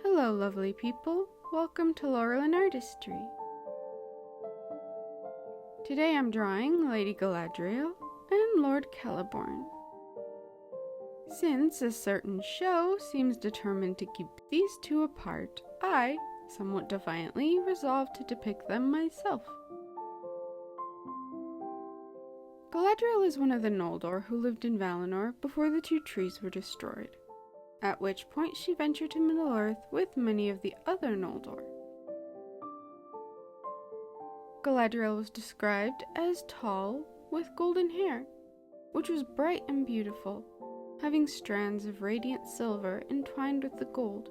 Hello, lovely people. Welcome to Laurel and Artistry. Today I'm drawing Lady Galadriel and Lord Celeborn. Since a certain show seems determined to keep these two apart, I, somewhat defiantly, resolved to depict them myself. Galadriel is one of the Noldor who lived in Valinor before the two trees were destroyed, at which point she ventured to Middle-earth with many of the other Noldor. Galadriel was described as tall, with golden hair, which was bright and beautiful, having strands of radiant silver entwined with the gold,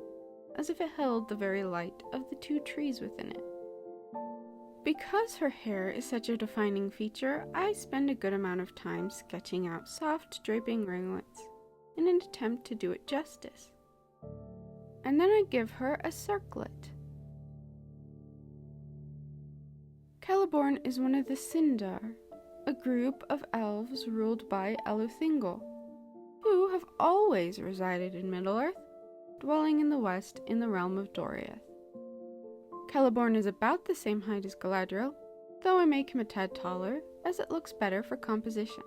as if it held the very light of the two trees within it. Because her hair is such a defining feature, I spend a good amount of time sketching out soft, draping ringlets in an attempt to do it justice. And then I give her a circlet. Celeborn is one of the Sindar, a group of elves ruled by Eleuthingol, who have always resided in Middle-earth, dwelling in the west in the realm of Doriath. Celeborn is about the same height as Galadriel, though I make him a tad taller, as it looks better for composition.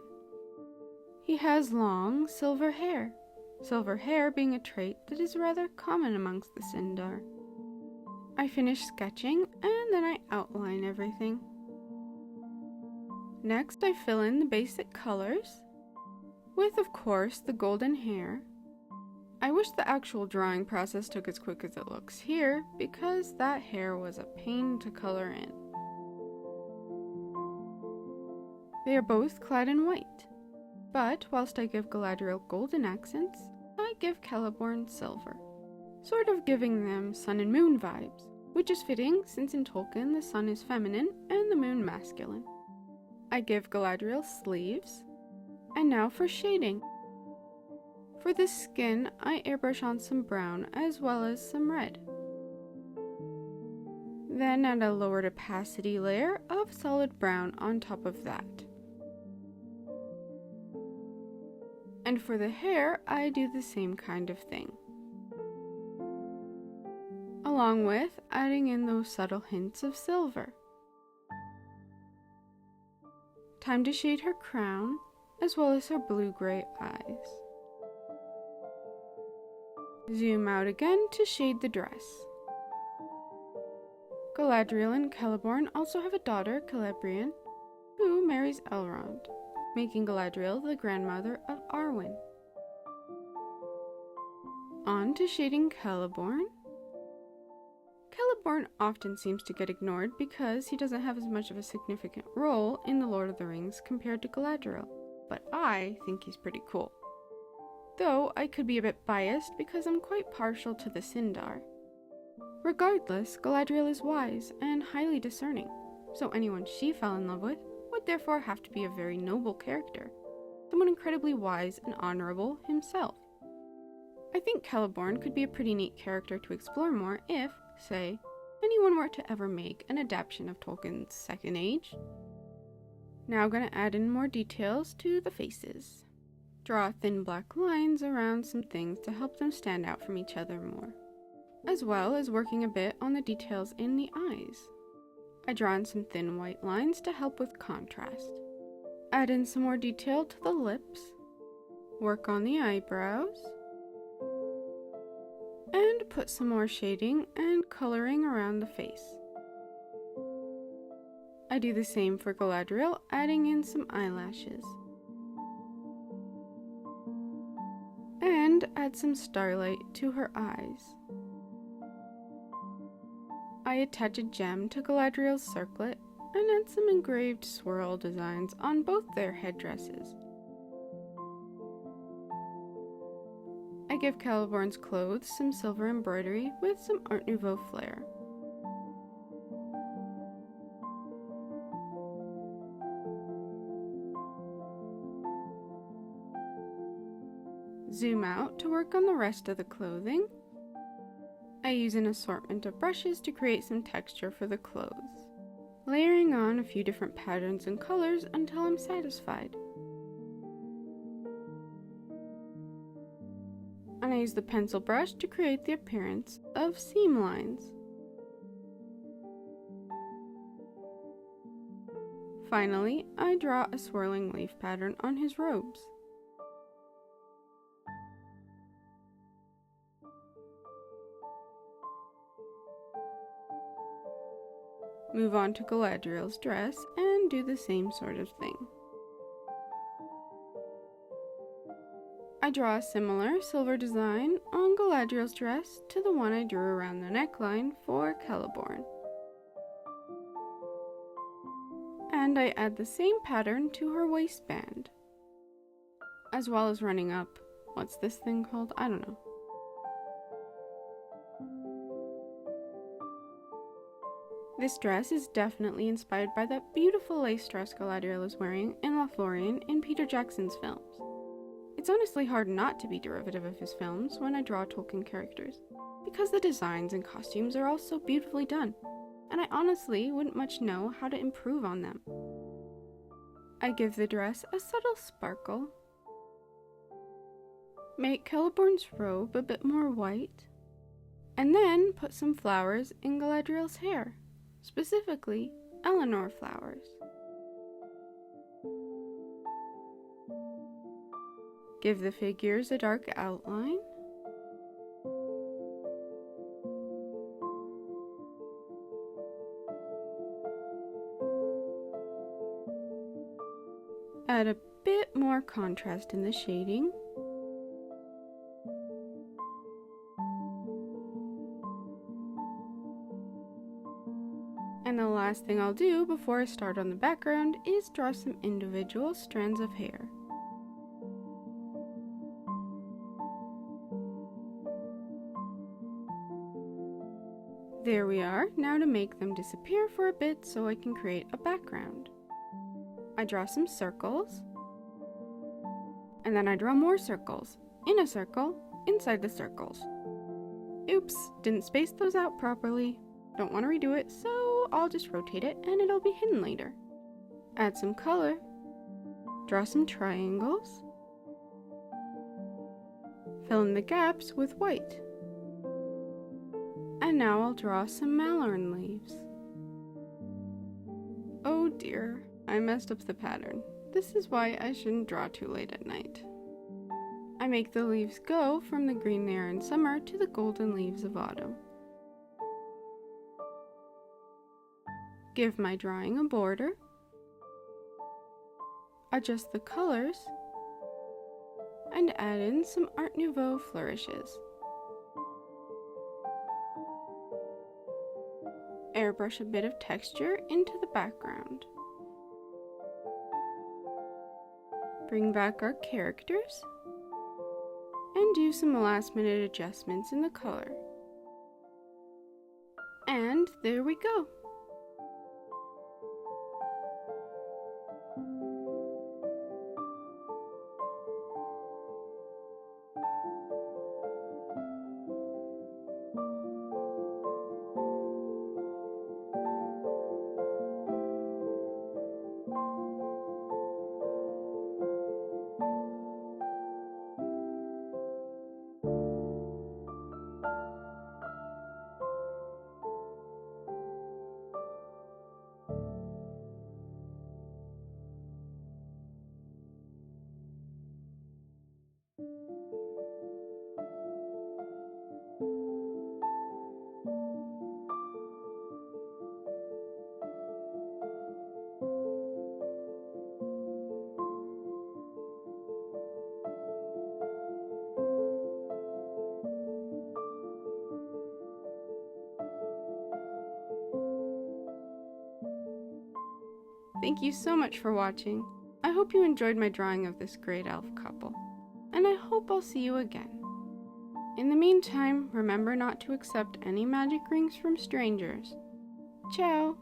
He has long, silver hair being a trait that is rather common amongst the Sindar. I finish sketching, and then I outline everything. Next, I fill in the basic colors, with, of course, the golden hair. I wish the actual drawing process took as quick as it looks here, because that hair was a pain to color in. They are both clad in white, but whilst I give Galadriel golden accents, I give Celeborn silver, sort of giving them sun and moon vibes, which is fitting since in Tolkien the sun is feminine and the moon masculine. I give Galadriel sleeves, and now for shading. For the skin, I airbrush on some brown as well as some red. Then add a lowered opacity layer of solid brown on top of that. And for the hair, I do the same kind of thing, along with adding in those subtle hints of silver. Time to shade her crown, as well as her blue-gray eyes. Zoom out again to shade the dress. Galadriel and Celeborn also have a daughter, Galadriel, who marries Elrond, making Galadriel the grandmother of Arwen. On to shading Celeborn. Celeborn often seems to get ignored because he doesn't have as much of a significant role in The Lord of the Rings compared to Galadriel, but I think he's pretty cool. Though I could be a bit biased because I'm quite partial to the Sindar. Regardless, Galadriel is wise and highly discerning, so anyone she fell in love with would therefore have to be a very noble character, someone incredibly wise and honorable himself. I think Celeborn could be a pretty neat character to explore more if, say, anyone were to ever make an adaptation of Tolkien's Second Age. Now I'm going to add in more details to the faces. Draw thin black lines around some things to help them stand out from each other more, as well as working a bit on the details in the eyes. I draw in some thin white lines to help with contrast. Add in some more detail to the lips, work on the eyebrows, and put some more shading and coloring around the face. I do the same for Galadriel, adding in some eyelashes. And add some starlight to her eyes. I attach a gem to Galadriel's circlet and add some engraved swirl designs on both their headdresses. I give Celeborn's clothes some silver embroidery with some Art Nouveau flair. Zoom out to work on the rest of the clothing. I use an assortment of brushes to create some texture for the clothes, layering on a few different patterns and colors until I'm satisfied. And I use the pencil brush to create the appearance of seam lines. Finally, I draw a swirling leaf pattern on his robes. Move on to Galadriel's dress and do the same sort of thing. I draw a similar silver design on Galadriel's dress to the one I drew around the neckline for Celeborn. And I add the same pattern to her waistband, as well as running up, what's this thing called? I don't know. This dress is definitely inspired by that beautiful lace dress Galadriel is wearing in LotR in Peter Jackson's films. It's honestly hard not to be derivative of his films when I draw Tolkien characters, because the designs and costumes are all so beautifully done, and I honestly wouldn't much know how to improve on them. I give the dress a subtle sparkle, make Celeborn's robe a bit more white, and then put some flowers in Galadriel's hair, specifically Eleanor flowers. Give the figures a dark outline. Add a bit more contrast in the shading. And the last thing I'll do before I start on the background is draw some individual strands of hair. There we are. Now to make them disappear for a bit so I can create a background. I draw some circles, and then I draw more circles, in a circle, inside the circles. Oops, didn't space those out properly. Don't want to redo it, so I'll just rotate it and it'll be hidden later. Add some color, draw some triangles, fill in the gaps with white. And now I'll draw some mallory leaves. Oh dear, I messed up the pattern. This is why I shouldn't draw too late at night. I make the leaves go from the green they are in summer to the golden leaves of autumn. Give my drawing a border. Adjust the colors. And add in some Art Nouveau flourishes. Airbrush a bit of texture into the background. Bring back our characters and do some last minute adjustments in the color. And there we go. Thank you so much for watching. I hope you enjoyed my drawing of this great elf couple, and I hope I'll see you again. In the meantime, remember not to accept any magic rings from strangers. Ciao!